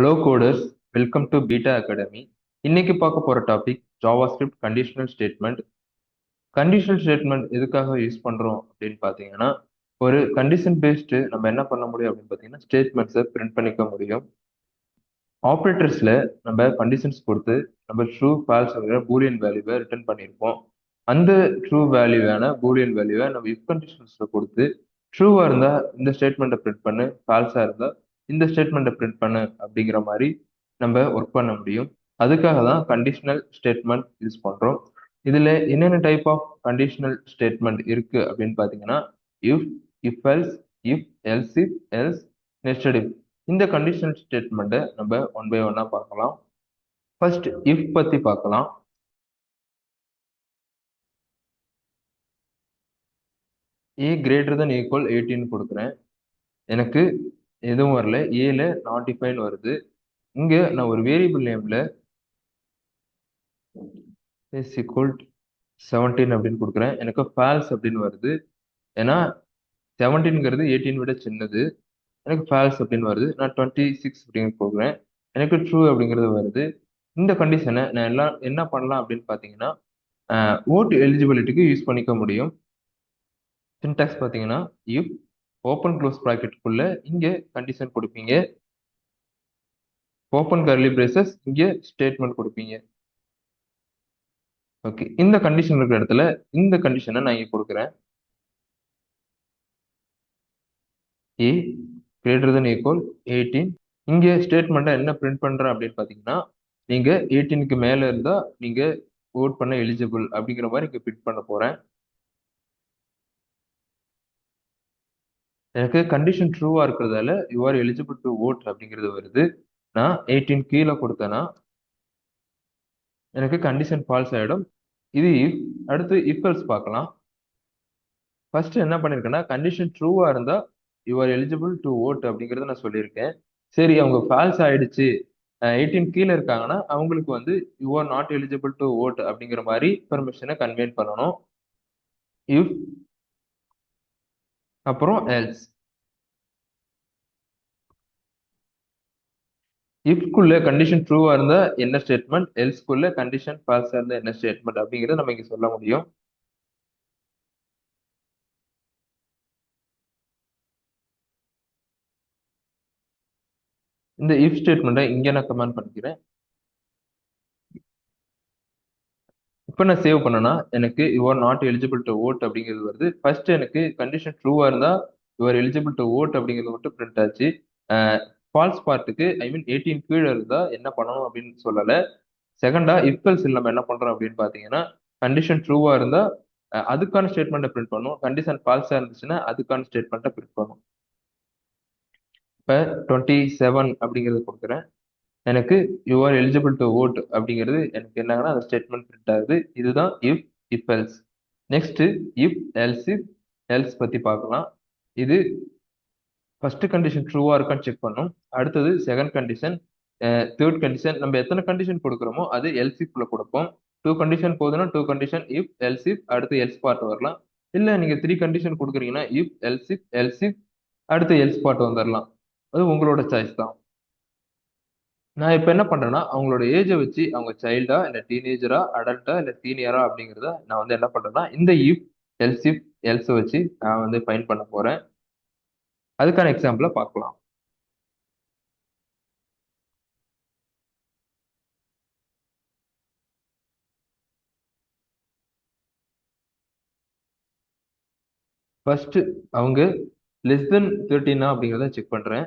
Hello coders, welcome to beta academy. இன்னைக்கு பார்க்க போற topic JavaScript conditional statement. Conditional statement எதுக்காக யூஸ் பண்றோம் அப்படின்னு பார்த்தீங்கன்னா, ஒரு கண்டிஷன் பேஸ்டு நம்ம என்ன பண்ண முடியும் அப்படின்னு பார்த்தீங்கன்னா, ஸ்டேட்மெண்ட்ஸை பிரிண்ட் பண்ணிக்க முடியும். ஆப்ரேட்டர்ஸ்ல நம்ம கண்டிஷன்ஸ் கொடுத்து நம்ம ட்ரூ ஃபால்ஸ் பூலியன் வேல்யூவை ரிட்டர்ன் பண்ணியிருப்போம். அந்த ட்ரூ வேல்யூவான பூலியன் வேல்யூவை நம்ம இஃப் கண்டிஷன்ஸ்ல கொடுத்து ட்ரூவா இருந்தா இந்த ஸ்டேட்மெண்ட்டை பிரிண்ட் பண்ணு, ஃபால்ஸா இருந்தா இந்த ஸ்டேட்மெண்ட்டை பிரிண்ட் பண்ணு அப்படிங்கிற மாதிரி நம்ம ஒர்க் பண்ண முடியும். அதுக்காக தான் கண்டிஷனல் ஸ்டேட்மெண்ட் யூஸ் பண்றோம். இதுல என்னென்ன டைப் ஆஃப் கண்டிஷனல் ஸ்டேட்மெண்ட் இருக்கு அப்படின்னு பாத்தீங்கன்னா, if, if else, if else if, else, nested if. இந்த கண்டிஷனல் ஸ்டேட்மெண்ட்டை நம்ம ஒன் பை ஒன்னா பார்க்கலாம். ஃபர்ஸ்ட் இஃப் பத்தி பார்க்கலாம். ஏ கிரேட்டர் than ஈக்குவல் 18 கொடுக்குறேன். எனக்கு எதுவும் வரல, ஏல நாட் டிஃபைன் வருது. இங்க நான் ஒரு வேரியபிள் நேம்ல இஸ் ஈக்குவல் 17 அப்படின்னு கொடுக்குறேன். எனக்கு ஃபால்ஸ் அப்படின்னு வருது. ஏன்னா 17ங்கிறது 18 விட சின்னது. எனக்கு ஃபால்ஸ் அப்படின்னு வருது. நான் 26 அப்படின்னு கொடுக்குறேன். எனக்கு ட்ரூ அப்படிங்கிறது வருது. இந்த கண்டிஷனை நான் எல்லாம் என்ன பண்ணலாம் அப்படின்னு பார்த்தீங்கன்னா, ஓட் எலிஜிபிலிட்டிக்கு யூஸ் பண்ணிக்க முடியும். சின்டாக்ஸ் பார்த்தீங்கன்னா, இஃப் ஓப்பன் க்ளோஸ் ப்ராக்கெட்டுக்குள்ள இங்க கண்டிஷன் கொடுப்பீங்க, ஓப்பன் கர்லி பிரேசஸ் இங்க ஸ்டேட்மெண்ட் கொடுப்பீங்க. ஓகே, இந்த கண்டிஷன் இருக்கிற இடத்துல இந்த கண்டிஷனை நான் இங்க கொடுக்குறேன். ஏ கிரேட்டர் than ஈக்குவல் 18. இங்க ஸ்டேட்மெண்ட்டை என்ன பிரிண்ட் பண்றேன் அப்படின்னு பார்த்தீங்கன்னா, நீங்க 18க்கு மேல இருந்தா நீங்க ஓட் பண்ண எலிஜிபிள் அப்படிங்கிற மாதிரி இங்க பிரிண்ட் பண்ண போறேன். எனக்கு கண்டிஷன் ட்ரூவா இருக்கிறதால you are eligible to vote அப்படிங்கிறது வருது. நான் 18 கீழே கொடுத்தேன்னா எனக்கு கண்டிஷன் ஃபால்ஸ் ஆயிடும். இது if. அடுத்து if else பார்க்கலாம். ஃபர்ஸ்ட் என்ன பண்ணிருக்கேன்னா, கண்டிஷன் ட்ரூவா இருந்தா you are eligible to vote அப்படிங்கறத நான் சொல்லியிருக்கேன். சரி, அவங்க ஃபால்ஸ் ஆயிடுச்சு, 18 கீழே இருக்காங்கன்னா அவங்களுக்கு வந்து you are not eligible to vote அப்படிங்கிற மாதிரி பெர்மிஷனை கன்வே பண்ணணும். இஃப் அப்புறம் எல்ஸ். இஃப்குள்ள கண்டிஷன் ட்ரூவா இருந்தா என்ன ஸ்டேட்மெண்ட், எல்ஸ்குள்ள கண்டிஷன் ஃபால்ஸா இருந்தா என்ன ஸ்டேட்மெண்ட் அப்படிங்கறத நம்ம இங்க சொல்ல முடியும். இந்த இஃப் ஸ்டேட்மெண்ட்டை இங்க நான் கமெண்ட் பண்ணிக்கிறேன். இப்போ நான் சேவ் பண்ணனா எனக்கு you are not eligible to vote அப்படிங்கிறது வருது. ஃபர்ஸ்ட் எனக்கு கண்டிஷன் ட்ரூவா இருந்தா you are eligible to vote அப்படிங்கிறது மட்டும் பிரிண்ட் ஆச்சு. ஃபால்ஸ் பார்ட்டுக்கு ஐ மீன் 18 கீழே இருந்தா என்ன பண்ணணும் அப்படின்னு சொல்லல. செகண்டா இஃப் எல்ஸ் நம்ம என்ன பண்றோம் அப்படின்னு பாத்தீங்கன்னா, கண்டிஷன் ட்ரூவா இருந்தா அதுக்கான ஸ்டேட்மெண்ட்டை பிரிண்ட் பண்ணும், கண்டிஷன் ஃபால்ஸா இருந்துச்சுன்னா அதுக்கான ஸ்டேட்மெண்ட்டை பிரிண்ட் பண்ணும். இப்போ 27 அப்படிங்கிறது கொடுக்குறேன். எனக்கு you are eligible to vote அப்படிங்கிறது எனக்கு என்னங்கன்னா அந்த ஸ்டேட்மெண்ட் பிரிண்ட் ஆகுது. இதுதான் if, if else. Next if else if, else பத்தி பார்க்கலாம். இது ஃபர்ஸ்ட் கண்டிஷன் ட்ரூவா இருக்கான்னு செக் பண்ணும். அடுத்தது செகண்ட் கண்டிஷன், தேர்ட் கண்டிஷன். நம்ம எத்தனை கண்டிஷன் கொடுக்குறோமோ அது எல்ஸ் இஃப்ல கொடுப்போம். 2 கண்டிஷன் போதுன்னா 2 கண்டிஷன் இஃப் எல்ஸ் இஃப், அடுத்து எல்ஸ் பார்ட் வரலாம். இல்ல நீங்க 3 கண்டிஷன் கொடுக்குறீங்கன்னா if else if, else if, அடுத்து எல்ஸ் பார்ட் வந்துடலாம். அது உங்களோட சாய்ஸ் தான். நான் இப்ப என்ன பண்றேன்னா, அவங்களோட ஏஜ வச்சு அவங்க சைல்டா, இல்ல டீனேஜரா, அடல்ட்டா, இல்ல சீனியரா அப்படிங்கிறத நான் வந்து என்ன பண்றேன்னா, இந்த இஃப், எல்ஸ் இஃப், எல்ஸ வச்சு நான் வந்து ஃபைண்ட் பண்ண போறேன். அதுக்கான எக்ஸாம்பிள பார்க்கலாம். ஃபர்ஸ்ட் அவங்க லெஸ் தென் 13 அப்படிங்கிறத செக் பண்றேன்.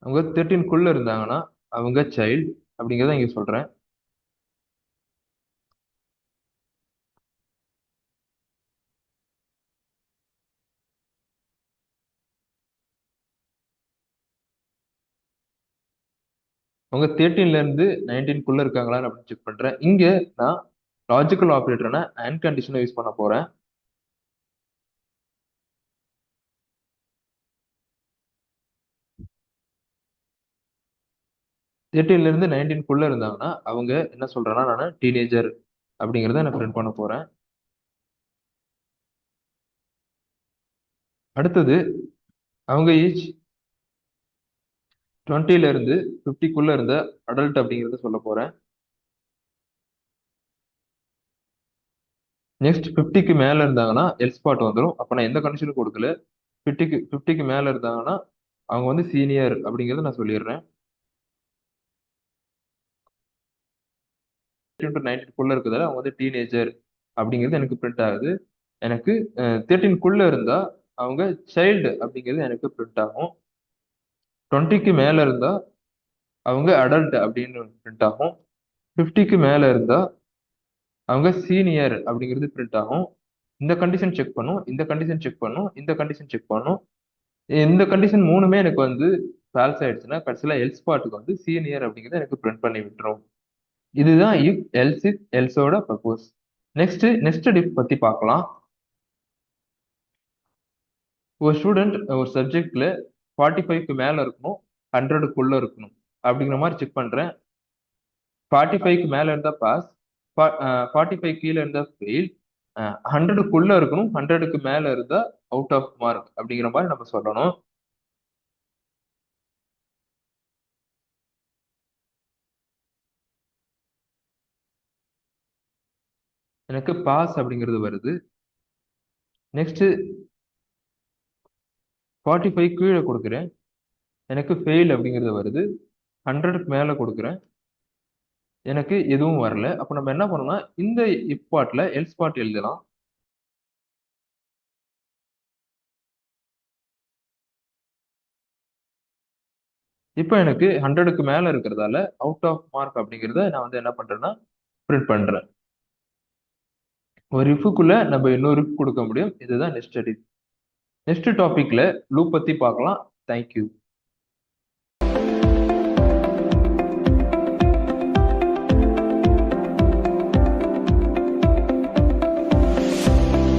அவங்க 13க்குள்ள இருந்தாங்கன்னா அவங்க சைல்டு அப்படிங்கிறத இங்க சொல்றேன். அவங்க 13ல இருந்து 19க்குள்ள இருக்காங்களான்னு அப்படின்னு செக் பண்றேன். இங்க நான் லாஜிக்கல் ஆபரேட்டரான அண்ட் கண்டிஷனை யூஸ் பண்ண போறேன். 13ல இருந்து 19க்குள்ள இருந்தாங்கன்னா அவங்க என்ன சொல்றேன்னா, நான் டீனேஜர் அப்படிங்கிறத நான் பிரிண்ட் பண்ண போறேன். அடுத்தது அவங்க ஏஜ் 20ல இருந்து 50க்குள்ள இருந்த அடல்ட் அப்படிங்கறத சொல்ல போறேன். நெக்ஸ்ட் 50க்கு மேல இருந்தாங்கன்னா எல் ஸ்பாட் வந்துடும். அப்ப நான் எந்த கண்டிஷனும் கொடுக்கல. 50க்கு மேல இருந்தாங்கன்னா அவங்க வந்து சீனியர் அப்படிங்கறத நான் சொல்லிடுறேன். 19க்குள்ள இருக்கிறதால அவங்க வந்து டீனேஜர் அப்படிங்கிறது எனக்கு பிரிண்ட் ஆகுது. எனக்கு 13க்குள்ள இருந்தா அவங்க சைல்டு அப்படிங்கிறது எனக்கு பிரிண்ட் ஆகும். 20க்கு மேல இருந்தா அவங்க அடல்ட் அப்படின்னு பிரிண்ட் ஆகும். 50க்கு மேல இருந்தா அவங்க சீனியர் அப்படிங்கிறது பிரிண்ட் ஆகும். இந்த கண்டிஷன் செக் பண்ணும், இந்த கண்டிஷன் செக் பண்ணும், இந்த கண்டிஷன் செக் பண்ணும். இந்த கண்டிஷன் மூணுமே எனக்கு வந்து ஃபால்ஸ் ஆயிடுச்சுன்னா கடைசியில எல்ஸ் பார்ட்டுக்கு வந்து சீனியர் அப்படிங்கிறத எனக்கு பிரிண்ட் பண்ணி விட்டுரும். இதுதான் இஃப் எல்ஸ் இஃப் எல்ஸோட பர்பஸ். நெக்ஸ்ட் டிஃப் பத்தி பார்க்கலாம். ஒரு ஸ்டூடெண்ட் ஒரு சப்ஜெக்ட்ல 45க்கு மேல இருக்கணும், 100க்குள்ள இருக்கணும் அப்படிங்கிற மாதிரி செக் பண்றேன். 45க்கு மேல இருந்தா பாஸ், 45 கீழே இருந்தா ஃபெயில், 100க்குள்ள இருக்கணும், 100க்கு மேல இருந்தா அவுட் ஆஃப் மார்க் அப்படிங்கிற மாதிரி நம்ம சொல்லணும். எனக்கு பாஸ் அப்படிங்கிறது வருது. நெக்ஸ்ட் 45 கீழே கொடுக்குறேன், எனக்கு ஃபெயில் அப்படிங்கிறது வருது. 100க்கு மேல கொடுக்குறேன், எனக்கு எதுவும் வரல. அப்ப நம்ம என்ன பண்ணணும்னா இந்த இஃப் பார்ட்ல எல்ஸ் பார்ட் எழுதலாம். இப்போ எனக்கு 100க்கு மேல இருக்கிறதால அவுட் ஆஃப் மார்க் அப்படிங்கிறத நான் வந்து என்ன பண்றேன்னா பிரிண்ட் பண்றேன். ஒரு இஃப்க்குள்ள நம்ம இன்னொரு இஃப் கொடுக்க முடியும். இதுதான் நெஸ்டட் இஃப். நெக்ஸ்ட் டாபிக்ல லூப் பத்தி பார்க்கலாம். தேங்க்யூ.